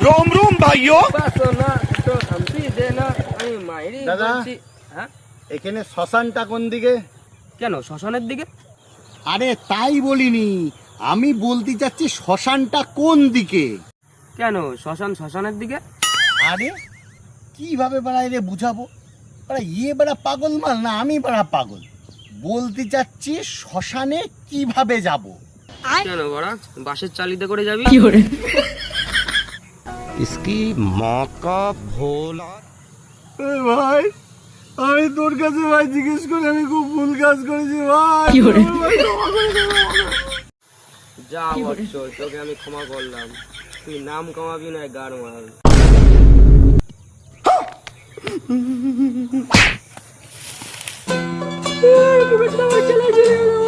रोम रोम भाइयों। দাদা হ্যাঁ এখানে শ্মশানটা কোন দিকে? কেন শ্মশানের দিকে? আরে তাই বলিনি, আমি বলতে চাচ্ছি শ্মশানটা কোন দিকে। কেন শ্মশানের দিকে? আরে কিভাবে বাড়াই রে বুঝাবো, বেড়া পাগল মাল না আমি বেড়া পাগল। বলতে চাচ্ছি শ্মশানে কিভাবে যাব। কেন বড়া বাসের চালিতে করে যাবি? इसकी माँ का भोला। ভাই আমি তোর কাছে ভাই জিজ্ঞেস করে আমি খুব ভুল কাজ করেছি ভাই। যা বৎস, তোকে আমি ক্ষমা করলাম, তুই নাম কামাবি না গাড় মারাবি। চলে